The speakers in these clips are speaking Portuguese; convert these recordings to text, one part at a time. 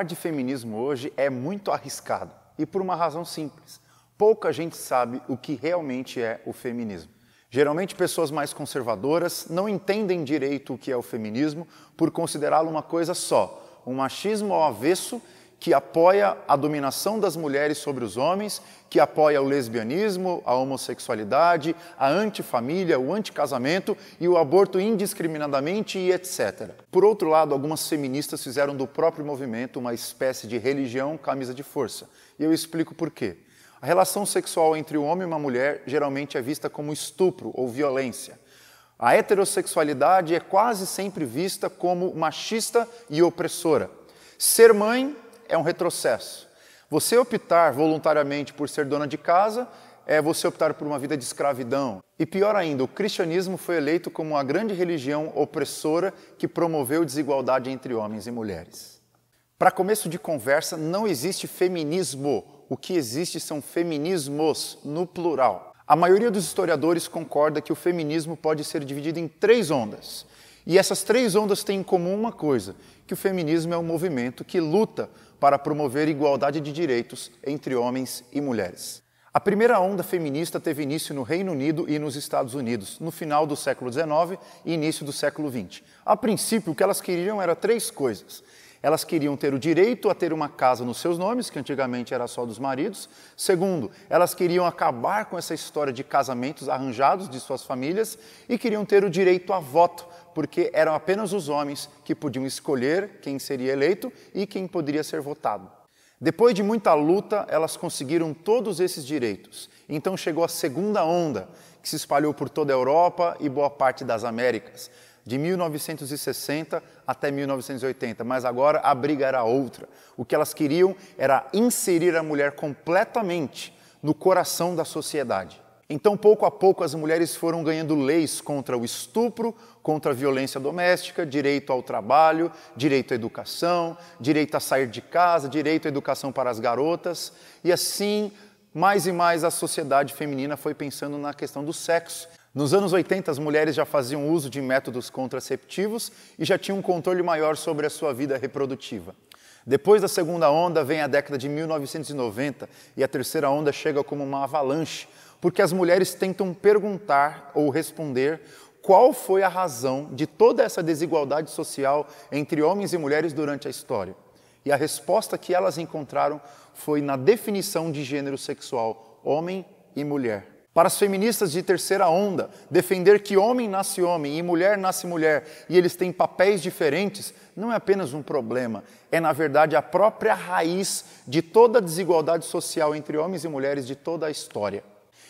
Falar de feminismo hoje é muito arriscado e por uma razão simples. Pouca gente sabe o que realmente é o feminismo. Geralmente pessoas mais conservadoras não entendem direito o que é o feminismo por considerá-lo uma coisa só, um machismo ao avesso que apoia a dominação das mulheres sobre os homens, que apoia o lesbianismo, a homossexualidade, a antifamília, o anticasamento e o aborto indiscriminadamente e etc. Por outro lado, algumas feministas fizeram do próprio movimento uma espécie de religião camisa de força. E eu explico por quê. A relação sexual entre um homem e uma mulher geralmente é vista como estupro ou violência. A heterossexualidade é quase sempre vista como machista e opressora. Ser mãe é um retrocesso. Você optar voluntariamente por ser dona de casa é você optar por uma vida de escravidão. E pior ainda, o cristianismo foi eleito como uma grande religião opressora que promoveu desigualdade entre homens e mulheres. Para começo de conversa, não existe feminismo. O que existe são feminismos, no plural. A maioria dos historiadores concorda que o feminismo pode ser dividido em 3 ondas. E essas 3 ondas têm em comum uma coisa, que o feminismo é um movimento que luta para promover igualdade de direitos entre homens e mulheres. A primeira onda feminista teve início no Reino Unido e nos Estados Unidos, no final do século XIX e início do século XX. A princípio, o que elas queriam era 3 coisas. Elas queriam ter o direito a ter uma casa nos seus nomes, que antigamente era só dos maridos. Segundo, elas queriam acabar com essa história de casamentos arranjados de suas famílias e queriam ter o direito a voto, porque eram apenas os homens que podiam escolher quem seria eleito e quem poderia ser votado. Depois de muita luta, elas conseguiram todos esses direitos. Então chegou a segunda onda, que se espalhou por toda a Europa e boa parte das Américas, de 1960 até 1980, mas agora a briga era outra. O que elas queriam era inserir a mulher completamente no coração da sociedade. Então, pouco a pouco, as mulheres foram ganhando leis contra o estupro, contra a violência doméstica, direito ao trabalho, direito à educação, direito a sair de casa, direito à educação para as garotas. E assim, mais e mais a sociedade feminina foi pensando na questão do sexo. Nos anos 80, as mulheres já faziam uso de métodos contraceptivos e já tinham um controle maior sobre a sua vida reprodutiva. Depois da segunda onda vem a década de 1990 e a terceira onda chega como uma avalanche, porque as mulheres tentam perguntar ou responder qual foi a razão de toda essa desigualdade social entre homens e mulheres durante a história. E a resposta que elas encontraram foi na definição de gênero sexual, homem e mulher. Para as feministas de terceira onda, defender que homem nasce homem e mulher nasce mulher e eles têm papéis diferentes não é apenas um problema, é na verdade a própria raiz de toda a desigualdade social entre homens e mulheres de toda a história.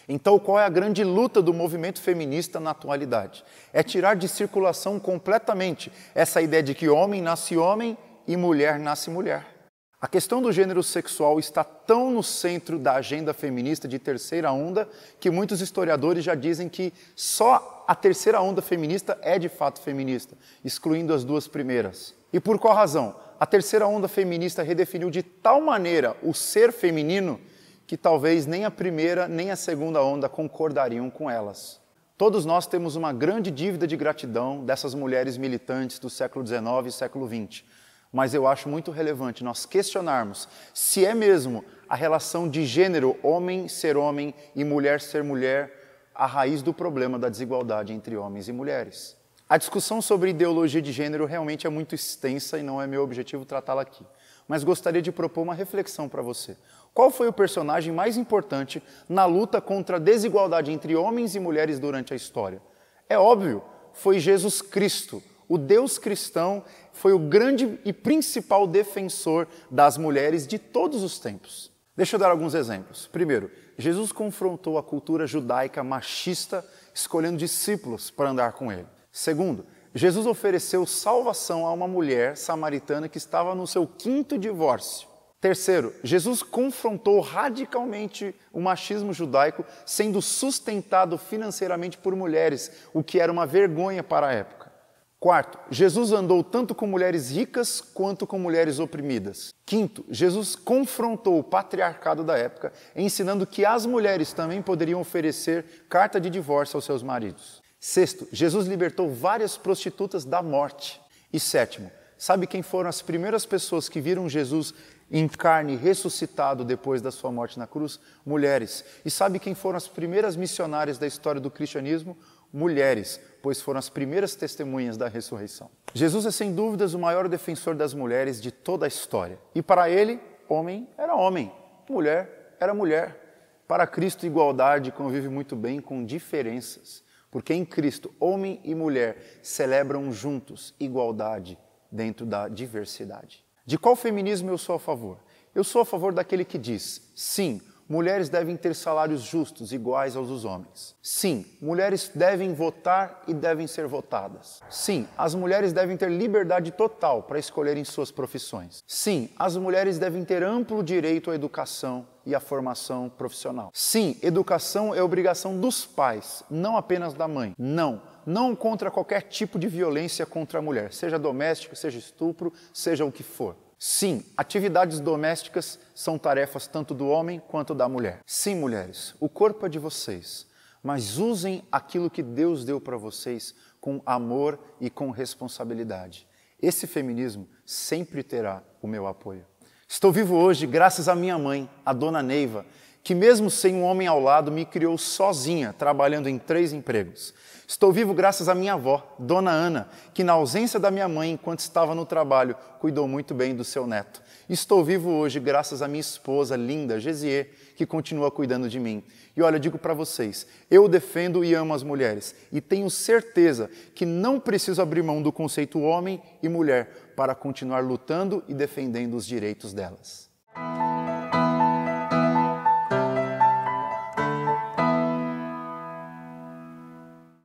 Então, qual é a grande luta do movimento feminista na atualidade? É tirar de circulação completamente essa ideia de que homem nasce homem e mulher nasce mulher. A questão do gênero sexual está tão no centro da agenda feminista de terceira onda que muitos historiadores já dizem que só a terceira onda feminista é de fato feminista, excluindo as 2 primeiras. E por qual razão? A terceira onda feminista redefiniu de tal maneira o ser feminino que talvez nem a primeira nem a segunda onda concordariam com elas. Todos nós temos uma grande dívida de gratidão dessas mulheres militantes do século XIX e século XX. Mas eu acho muito relevante nós questionarmos se é mesmo a relação de gênero, homem ser homem e mulher ser mulher, a raiz do problema da desigualdade entre homens e mulheres. A discussão sobre ideologia de gênero realmente é muito extensa e não é meu objetivo tratá-la aqui. Mas gostaria de propor uma reflexão para você. Qual foi o personagem mais importante na luta contra a desigualdade entre homens e mulheres durante a história? É óbvio, foi Jesus Cristo. O Deus cristão foi o grande e principal defensor das mulheres de todos os tempos. Deixa eu dar alguns exemplos. Primeiro, Jesus confrontou a cultura judaica machista, escolhendo discípulos para andar com ele. Segundo, Jesus ofereceu salvação a uma mulher samaritana que estava no seu 5º divórcio. Terceiro, Jesus confrontou radicalmente o machismo judaico, sendo sustentado financeiramente por mulheres, o que era uma vergonha para a época. Quarto, Jesus andou tanto com mulheres ricas quanto com mulheres oprimidas. Quinto, Jesus confrontou o patriarcado da época, ensinando que as mulheres também poderiam oferecer carta de divórcio aos seus maridos. Sexto, Jesus libertou várias prostitutas da morte. E sétimo, Sabe quem foram as primeiras pessoas que viram Jesus em carne ressuscitado depois da sua morte na cruz? Mulheres. E sabe quem foram as primeiras missionárias da história do cristianismo? Mulheres, pois foram as primeiras testemunhas da ressurreição. Jesus é sem dúvidas o maior defensor das mulheres de toda a história. E para ele, homem era homem, mulher era mulher. Para Cristo, igualdade convive muito bem com diferenças, porque em Cristo, homem e mulher celebram juntos igualdade dentro da diversidade. De qual feminismo eu sou a favor? Eu sou a favor daquele que diz, sim, mulheres devem ter salários justos, iguais aos dos homens. Sim, mulheres devem votar e devem ser votadas. Sim, as mulheres devem ter liberdade total para escolherem suas profissões. Sim, as mulheres devem ter amplo direito à educação e à formação profissional. Sim, educação é obrigação dos pais, não apenas da mãe. Não contra qualquer tipo de violência contra a mulher, seja doméstica, seja estupro, seja o que for. Sim, atividades domésticas são tarefas tanto do homem quanto da mulher. Sim, mulheres, o corpo é de vocês, mas usem aquilo que Deus deu para vocês com amor e com responsabilidade. Esse feminismo sempre terá o meu apoio. Estou vivo hoje graças à minha mãe, a dona Neiva, que mesmo sem um homem ao lado me criou sozinha, trabalhando em 3 empregos. Estou vivo graças à minha avó, Dona Ana, que na ausência da minha mãe, enquanto estava no trabalho, cuidou muito bem do seu neto. Estou vivo hoje graças à minha esposa linda, Gesier, que continua cuidando de mim. E olha, eu digo para vocês, eu defendo e amo as mulheres e tenho certeza que não preciso abrir mão do conceito homem e mulher para continuar lutando e defendendo os direitos delas.